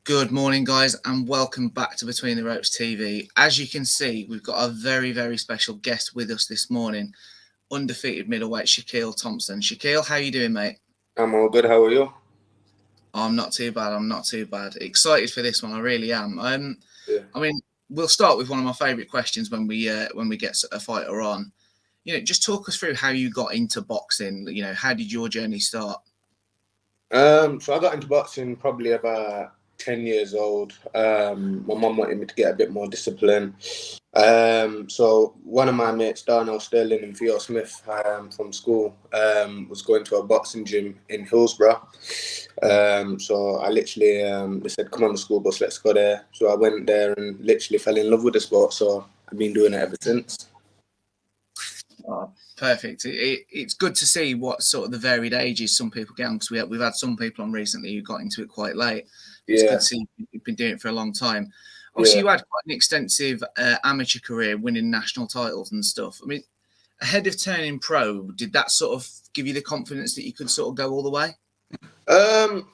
Good morning, guys, and welcome back to Between the Ropes TV. As you can see, we've got a very, very special guest with us this morning, undefeated middleweight Shakiel Thompson. Shakiel, how you doing, mate? I'm all good. How are you? I'm not too bad. I'm not too bad. Excited for this one. I really am. Yeah. I mean, we'll start with one of my favourite questions when we get a fighter on. Just talk us through how you got into boxing. How did your journey start? So I got into boxing probably about 10 years old. My mum wanted me to get a bit more discipline. So one of my mates, Darnell Sterling and Theo Smith, from school, was going to a boxing gym in Hillsborough. So I literally, they said, come on the school bus, let's go there. So I went there and literally fell in love with the sport. So I've been doing it ever since. Oh, perfect. It's good to see what sort of the varied ages some people get on, because we've had some people on recently who got into it quite late. It's good to see you've been doing it for a long time. Obviously, you had quite an extensive amateur career, winning national titles and stuff. I mean, ahead of turning pro, did that sort of give you the confidence that you could sort of go all the way? I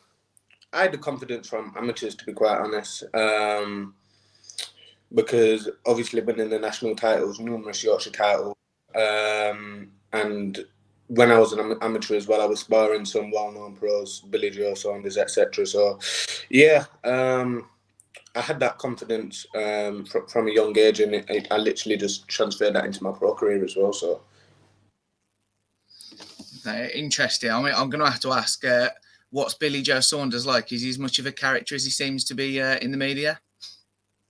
had the confidence from amateurs, to be quite honest. Because obviously winning the national titles, numerous Yorkshire titles, and when I was an amateur as well, I was sparring some well-known pros, Billy Joe Saunders, etc. So, I had that confidence from a young age, and I literally just transferred that into my pro career as well. So, interesting. I mean, I'm going to have to ask, what's Billy Joe Saunders like? Is he as much of a character as he seems to be in the media?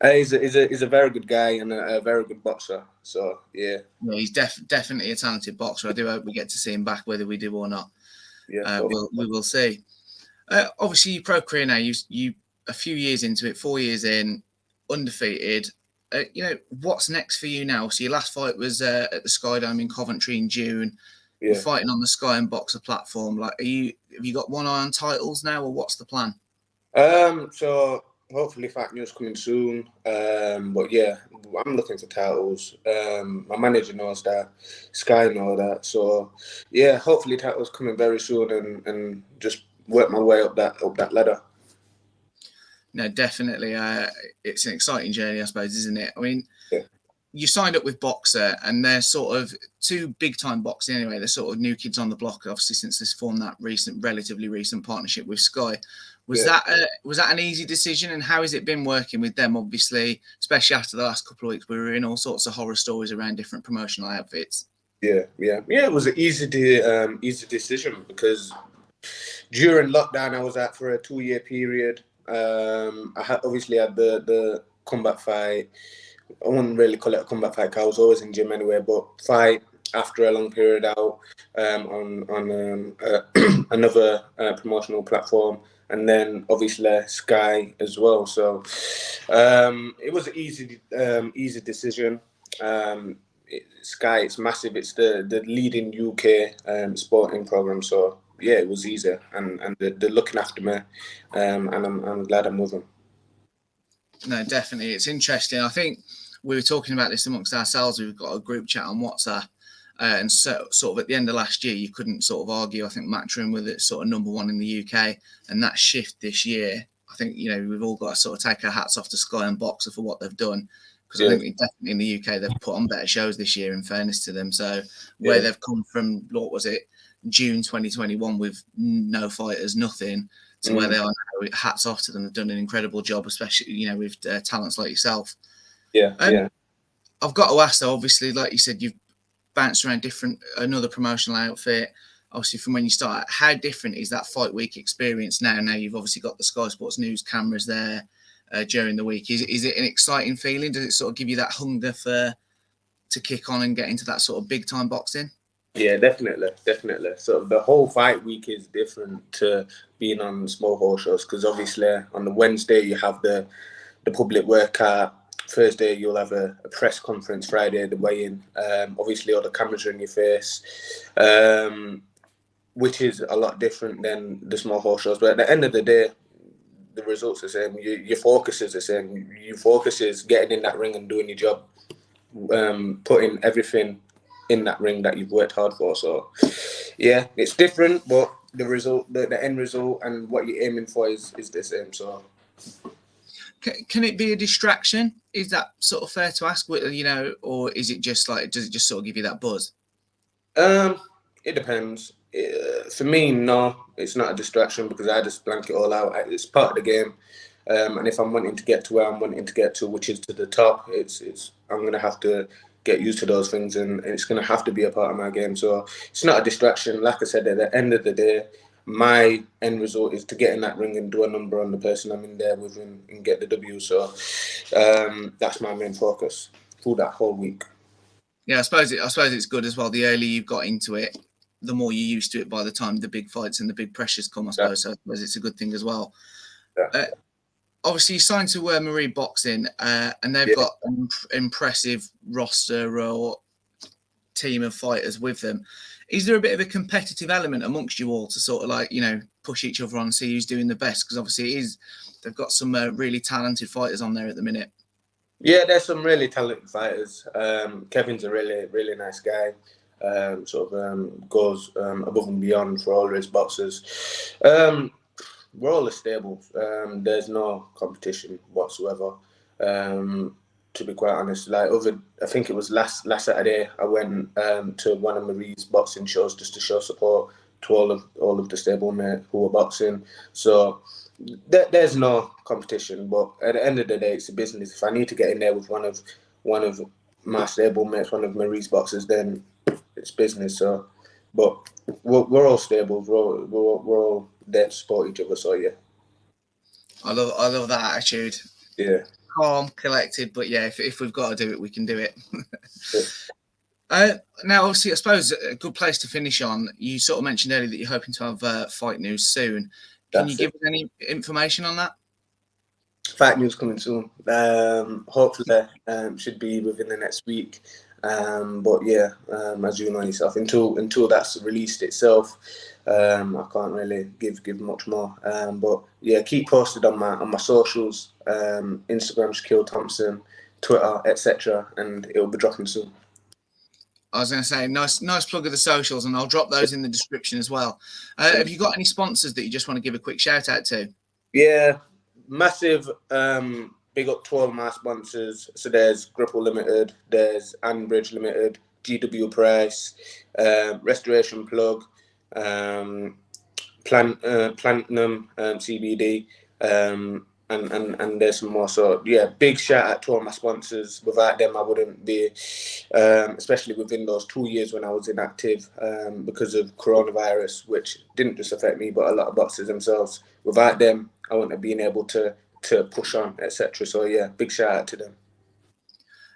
He's a very good guy and a very good boxer. So yeah, he's definitely a talented boxer. I do hope we get to see him back, whether we do or not. Yeah, we will see. Obviously, your pro career now, you a few years into it, 4 years in, undefeated. What's next for you now? So your last fight was at the Sky Dome in Coventry in June. Yeah. You're fighting on the Sky and Boxer platform. Have you got one eye on titles now, or what's the plan? So hopefully fight news coming soon. But yeah, I'm looking for titles. My manager knows that, Sky know that. So yeah, hopefully titles coming very soon, and just work my way up that ladder. No, definitely. It's an exciting journey, I suppose, isn't it? I mean, you signed up with Boxer, and they're sort of two big-time boxing anyway. They're sort of new kids on the block, obviously, since this formed that relatively recent partnership with Sky. Was that an easy decision, and how has it been working with them? Obviously, especially after the last couple of weeks, we were in all sorts of horror stories around different promotional outfits. Yeah. It was an easy decision, because during lockdown I was out for a 2-year period. I obviously had the combat fight. I wouldn't really call it a combat fight, because I was always in gym anyway, but fight after a long period out on another promotional platform, and then obviously Sky as well. So it was an easy decision. Sky, it's massive. It's the leading UK sporting program. So yeah, it was easy, and they're looking after me, and I'm glad I'm with them. No, definitely. It's interesting. I think we were talking about this amongst ourselves. We've got a group chat on WhatsApp. And so sort of at the end of last year, you couldn't sort of argue. I think Matchroom was it sort of #1 in the UK. And that shift this year, I think, we've all got to sort of take our hats off to Sky and Boxer for what they've done. Because I think definitely in the UK, they've put on better shows this year, in fairness to them. So where they've come from, what was it, June 2021 with no fighters, nothing, to where they are now, hats off to them. They've done an incredible job, especially, with talents like yourself. I've got to ask, though, obviously, like you said, you've bounced around another promotional outfit, obviously, from when you started. How different is that fight week experience now? Now you've obviously got the Sky Sports News cameras there during the week. Is it an exciting feeling? Does it sort of give you that hunger to kick on and get into that sort of big time boxing? Yeah, definitely. So the whole fight week is different to being on small horse shows, because obviously on the Wednesday you have the public workout. Thursday you'll have a press conference. Friday the weigh-in. Obviously all the cameras are in your face, which is a lot different than the small horse shows. But at the end of the day, the results are the same. Your focus is the same. Your focus is getting in that ring and doing your job, putting everything in that ring that you've worked hard for. So yeah, it's different, but the result, the end result, and what you're aiming for is the same. So Can it be a distraction? Is that sort of fair to ask? You know, or is it just like, does it just sort of give you that buzz? It depends. For me, no, it's not a distraction because I just blank it all out. It's part of the game. And if I'm wanting to get to where I'm wanting to get to, which is to the top, I'm gonna have to get used to those things, and it's gonna have to be a part of my game. So it's not a distraction. Like I said, at the end of the day, my end result is to get in that ring and do a number on the person I'm in there with and get the W. So that's my main focus through that whole week. Yeah, I suppose it's good as well. The earlier you've got into it, the more you're used to it by the time the big fights and the big pressures come, I suppose. So I suppose it's a good thing as well. Yeah. Obviously, you signed to Marie Boxing, and they've got an impressive roster or team of fighters with them. Is there a bit of a competitive element amongst you all to sort of like, you know, push each other on and see who's doing the best? Because obviously they've got some really talented fighters on there at the minute. Yeah, there's some really talented fighters. Kevin's a really, really nice guy. Goes above and beyond for all his boxers. We're all a stable. There's no competition whatsoever. To be quite honest, I think it was last Saturday, I went to one of Marie's boxing shows just to show support to all of the stablemate who were boxing. So there's no competition, but at the end of the day, it's a business. If I need to get in there with one of my stablemates, one of Marie's boxers, then it's business. So, but we're all stable. We're all there to support each other. So yeah, I love that attitude. Yeah, calm, collected, but yeah, if we've got to do it, we can do it. Yeah. Now, obviously, I suppose a good place to finish on. You sort of mentioned earlier that you're hoping to have fight news soon. Can you give us any information on that? Fight news coming soon. Hopefully, should be within the next week. But yeah, as you know yourself, until that's released itself, I can't really give much more. But yeah, keep posted on my socials, Instagram, Shakiel Thompson, Twitter, etc., and it'll be dropping soon. I was going to say, nice plug of the socials, and I'll drop those in the description as well. Have you got any sponsors that you just want to give a quick shout out to? Yeah, massive big up to all my sponsors. So there's Gripple Limited, there's Andbridge Limited, GW Price, Restoration Plug, Platinum CBD, and there's some more. So yeah, big shout out to all my sponsors. Without them, I wouldn't be, especially within those 2 years when I was inactive because of coronavirus, which didn't just affect me, but a lot of boxers themselves. Without them, I wouldn't have been able to push on, etc. So yeah, big shout out to them.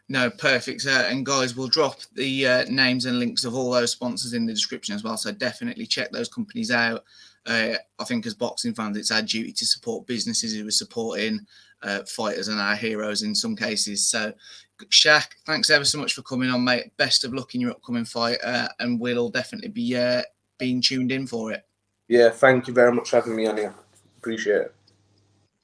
No, perfect. And guys, we'll drop the names and links of all those sponsors in the description as well. So definitely check those companies out. I think as boxing fans, it's our duty to support businesses who are supporting fighters and our heroes in some cases. So, Shaq, thanks ever so much for coming on, mate. Best of luck in your upcoming fight, and we'll all definitely be being tuned in for it. Yeah, thank you very much for having me on here. Appreciate it.